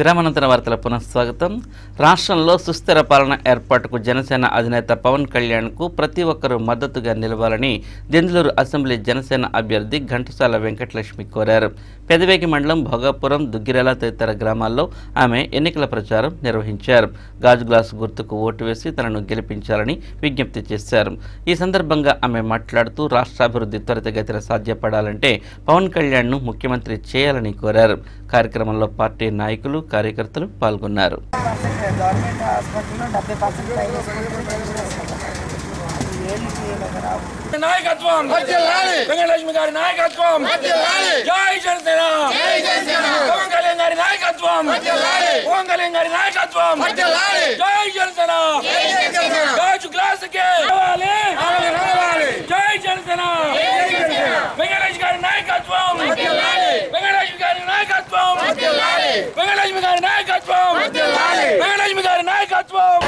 విరామనంతర వార్తల పునఃస్వాగతం. రాష్ట్రంలో సుస్థిర పాలన ఏర్పాటుకు జనసేన అధినేత పవన్ కళ్యాణ్కు ప్రతి ఒక్కరూ మద్దతుగా నిలవాలని దెందులూరు అసెంబ్లీ జనసేన అభ్యర్థి ఘంటసాల వెంకటలక్ష్మి కోరారు. పెదవేగి మండలం భోగాపురం, దుగ్గిరాల తదితర గ్రామాల్లో ఆమె ఎన్నికల ప్రచారం నిర్వహించారు. గాజు గ్లాసు గుర్తుకు ఓటు వేసి తనను గెలిపించాలని విజ్ఞప్తి చేశారు. ఈ సందర్భంగా ఆమె మాట్లాడుతూ రాష్ట్రాభివృద్ధి త్వరితగతిన సాధ్యపడాలంటే పవన్ కళ్యాణ్ను ముఖ్యమంత్రి చేయాలని కోరారు. కార్యక్రమంలో పార్టీ నాయకులు, కార్యకర్తలు పాల్గొన్నారు. నాయకత్వం వెంకటలక్ష్మి గారి నాయకత్వం, జై జనసేన, పవన్ కళ్యాణ్ గారి నాయకత్వం, పవన్ కళ్యాణ్ గారి నాయకత్వం, జై జనసేన, గాజు గ్లాసుకే జై జనసేన, వెంకటలక్ష్మి గారి నాయకత్వం, వెంకటలక్ష్మి గారి నాయకత్వం, వెంకటలక్ష్మి గారి నాయకత్వం, వెంకటలక్ష్మి గారి నాయకత్వం.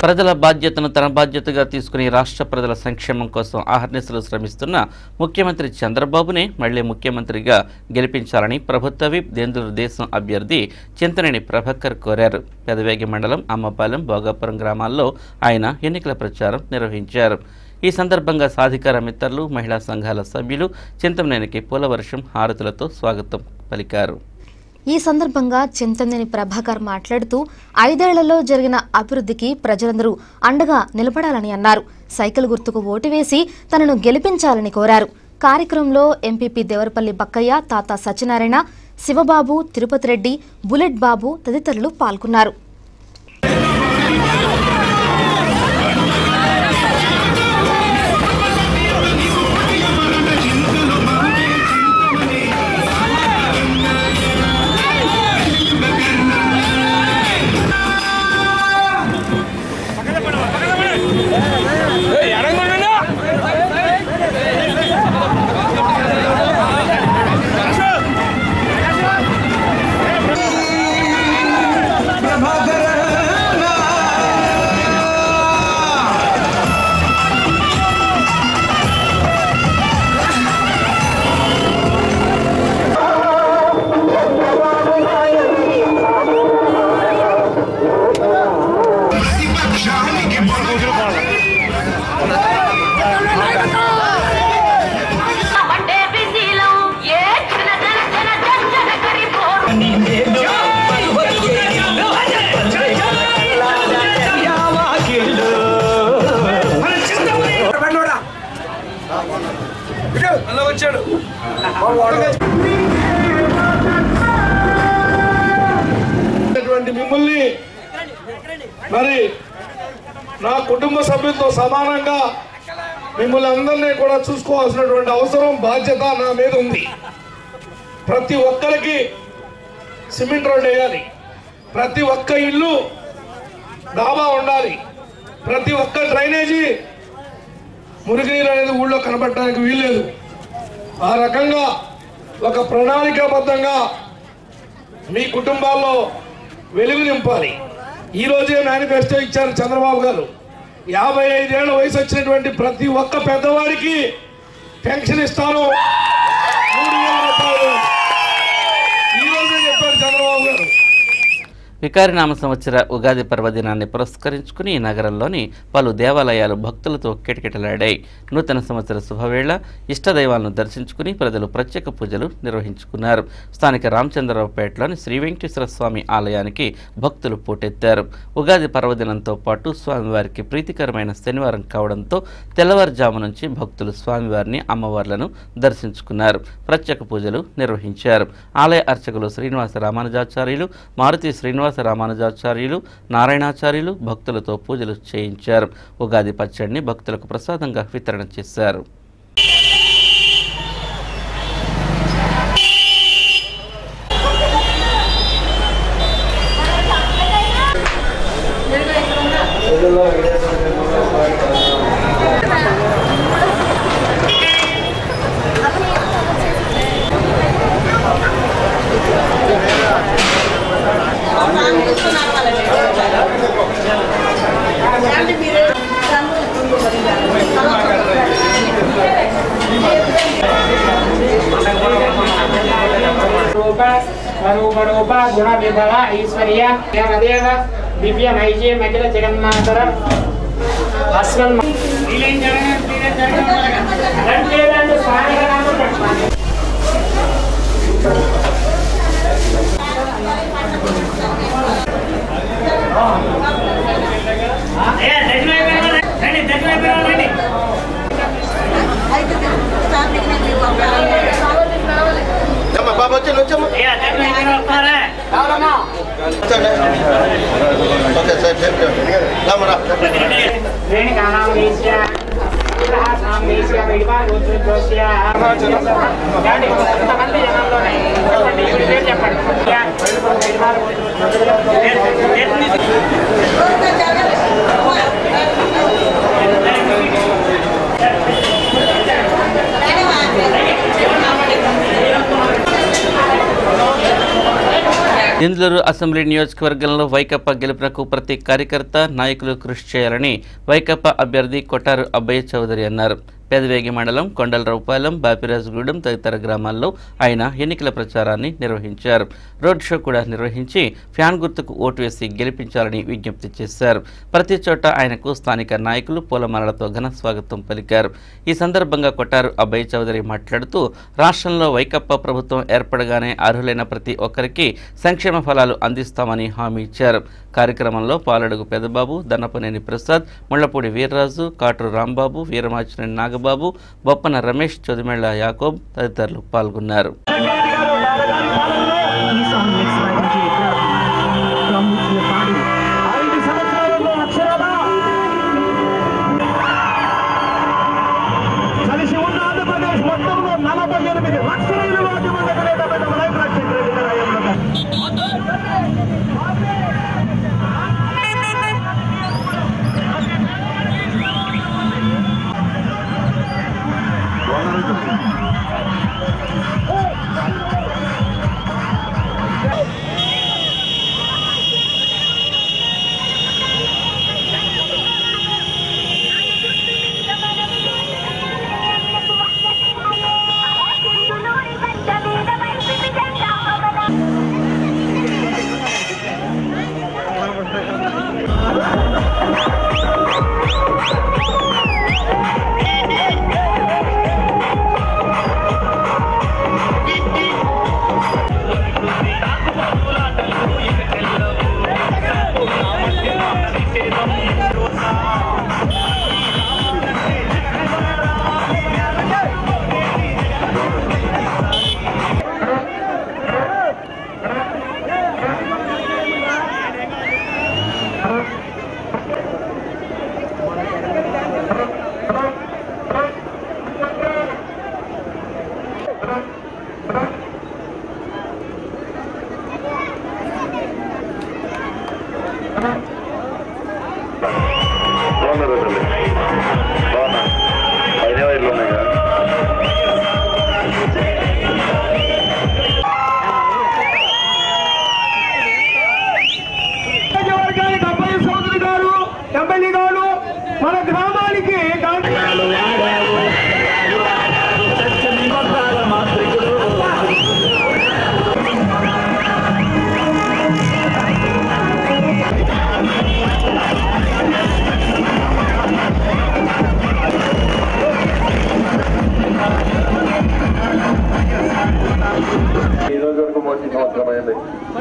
ప్రజల బాధ్యతను తన బాధ్యతగా తీసుకుని రాష్ట్ర ప్రజల సంక్షేమం కోసం అహర్నిశలు శ్రమిస్తున్న ముఖ్యమంత్రి చంద్రబాబునే మళ్లీ ముఖ్యమంత్రిగా గెలిపించాలని ప్రభుత్వ విప్ దెందులూరు దేశం అభ్యర్థి చింతనేని ప్రభాకర్ కోరారు. పెదవేగి మండలం అమ్మపాలెం, భోగాపురం గ్రామాల్లో ఆయన ఎన్నికల ప్రచారం నిర్వహించారు. ఈ సందర్భంగా సాధికార మిత్రులు, మహిళా సంఘాల సభ్యులు చింతనేనికి పూలవర్షం, హారతులతో స్వాగతం పలికారు. ఈ సందర్భంగా చింతనేని ప్రభాకర్ మాట్లాడుతూ 5 ఏళ్లలో జరిగిన అభివృద్ధికి ప్రజలందరూ అండగా నిలబడాలని అన్నారు. సైకిల్ గుర్తుకు ఓటు వేసి తనను గెలిపించాలని కోరారు. కార్యక్రమంలో ఎంపీపీ దేవరపల్లి బక్కయ్య, తాత సత్యనారాయణ, శివబాబు, తిరుపతి రెడ్డి, బుల్లెట్ బాబు తదితరులు పాల్గొన్నారు. మిమ్మల్ని మరి నా కుటుంబ సభ్యులతో సమానంగా మిమ్మల్ని అందరినీ కూడా చూసుకోవాల్సినటువంటి అవసరం, బాధ్యత నా మీద ఉంది. ప్రతి ఒక్కరికి సిమెంట్ రోడ్ వేయాలి, ప్రతి ఒక్క ఇల్లు డాబా ఉండాలి, ప్రతి ఒక్క డ్రైనేజీ మురుగునీరు అనేది ఊళ్ళో కనబడటానికి వీల్లేదు. ఆ రకంగా ఒక ప్రణాళికాబద్ధంగా మీ కుటుంబాల్లో వెలుగు నింపాలి. ఈరోజే మేనిఫెస్టో ఇచ్చారు చంద్రబాబు గారు. 55 ఏళ్ల వయసు వచ్చినటువంటి ప్రతి ఒక్క పెద్దవాడికి పెన్షన్ ఇస్తాను, 3,000 రూపాయలు ఈరోజే చెప్పారు చంద్రబాబు గారు. వికారినామ సంవత్సర ఉగాది పర్వదినాన్ని పురస్కరించుకుని నగరంలోని పలు దేవాలయాలు భక్తులతో కిటకిటలాడాయి. నూతన సంవత్సర శుభవేళ ఇష్టదైవాలను దర్శించుకుని ప్రజలు ప్రత్యేక పూజలు నిర్వహించుకున్నారు. స్థానిక రామచంద్రరావుపేటలోని శ్రీ వెంకటేశ్వర స్వామి ఆలయానికి భక్తులు పోటెత్తారు. ఉగాది పర్వదినంతో పాటు స్వామివారికి ప్రీతికరమైన శనివారం కావడంతో తెల్లవారుజాము నుంచి భక్తులు స్వామివారిని, అమ్మవార్లను దర్శించుకున్నారు. ప్రత్యేక పూజలు నిర్వహించారు. ఆలయ అర్చకులు శ్రీనివాస రామానుజాచార్యులు, మారుతి శ్రీనివాస రామానుజాచార్యులు, నారాయణాచార్యులు భక్తులతో పూజలు చేయించారు. ఉగాది పచ్చడిని భక్తులకు ప్రసాదంగా వితరణ చేశారు. रूप स्वरूप रूप गुण विभव ऐश्वर्य देव दिव्य मैजे मगिल जगन्मातर अस्मन् बाबा चलो चलो ओके ఇందులూరు అసెంబ్లీ నియోజకవర్గంలో వైకాపా గెలుపునకు ప్రతి కార్యకర్త నాయకులు కృషి చేయాలని వైకాపా అభ్యర్థి కొట్టారు అబ్బయ్య చౌదరి అన్నారు. పెదవేగి మండలం కొండలరావుపాలెం, బాపిరాజుగూడెం తదితర గ్రామాల్లో ఆయన ఎన్నికల ప్రచారాన్ని నిర్వహించారు. రోడ్ షో కూడా నిర్వహించి ఫ్యాన్ గుర్తుకు ఓటు వేసి గెలిపించాలని విజ్ఞప్తి చేశారు. ప్రతి చోట ఆయనకు స్థానిక నాయకులు పూలమాలలతో ఘన స్వాగతం పలికారు. ఈ సందర్భంగా కొట్టారు అబ్బయ్య చౌదరి మాట్లాడుతూ రాష్ట్రంలో వైకాపా ప్రభుత్వం ఏర్పడగానే అర్హులైన ప్రతి ఒక్కరికి సంక్షేమ ఫలాలు అందిస్తామని హామీ ఇచ్చారు. కార్యక్రమంలో పాలడుగు పెదబాబు, దన్నపనేని ప్రసాద్, ముళ్లపూడి వీర్రాజు, కాటూరు రాంబాబు, వీరమాచినేని నాగబాబు, బొప్పన రమేష్, చొదిమెళ్ల యాకోబ్ తదితరులు పాల్గొన్నారు.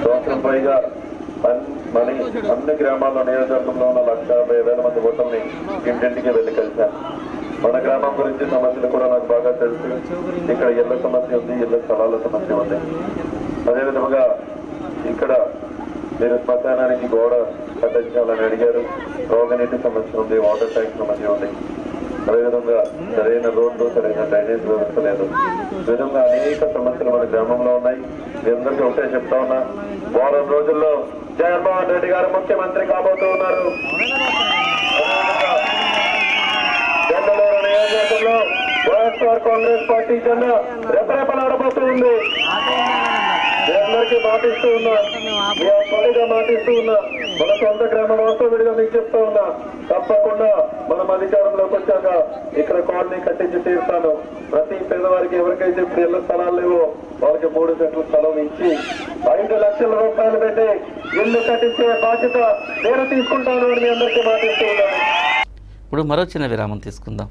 సంవత్సరం పైగా అన్ని గ్రామాల్లో నియోజకవర్గంలో ఉన్న 1,50,000 మంది ఓటర్ని ఇంటింటికి వెళ్ళి కలిశాను. మన గ్రామం గురించి సమస్యలు కూడా నాకు బాగా తెలుసు. ఇక్కడ ఇళ్ల సమస్య ఉంది, ఇళ్ల స్థలాల సమస్య ఉంది. అదేవిధంగా ఇక్కడ మీరు శ్మశానానికి గోడ కట్టించాలని అడిగారు. రోగనీటి సమస్య ఉంది, వాటర్ ట్యాంక్ సమస్య ఉంది. అదేవిధంగా సరైన రోడ్లు, సరైన డ్రైనేజ్ వ్యవస్థ లేదు. ఈ విధంగా అనేక సమస్యలు మన గ్రామంలో ఉన్నాయి. మీ అందరికీ ఒకటే చెప్తా ఉన్నా, వారం రోజుల్లో జగన్మోహన్ రెడ్డి గారు ముఖ్యమంత్రి కాబోతూ ఉన్నారు. బెంగళూరు నియోజకవర్గంలో వైఎస్ఆర్ కాంగ్రెస్ పార్టీ జెండా రెపరెపలాడబోతూ ఉంది. మీ అందరికీ మాటిస్తూ ఉన్నా, త్వరగా మాటిస్తూ ఉన్నా, మన సొంత గ్రామ వాస్తవుడిగా మీకు చెప్తా ఉన్నా, తప్పకుండా మనం అధికారంలోకి వచ్చాక ఇక్కడ కాలనీ కట్టించి తీరుతాను. ప్రతి పేదవారికి ఎవరికైతే ఇప్పుడు ఇళ్ల స్థలాలు లేవో వాళ్ళకి 3 సెంట్ల స్థలం ఇచ్చి 5 లక్షల రూపాయలు పెట్టి ఇల్లు కట్టించే బాధ్యత నేను తీసుకుంటాను అని మీ అందరికీ మాటిస్తూ ఉన్నాను. ఇప్పుడు మరో చిన్న విరామం తీసుకుందాం.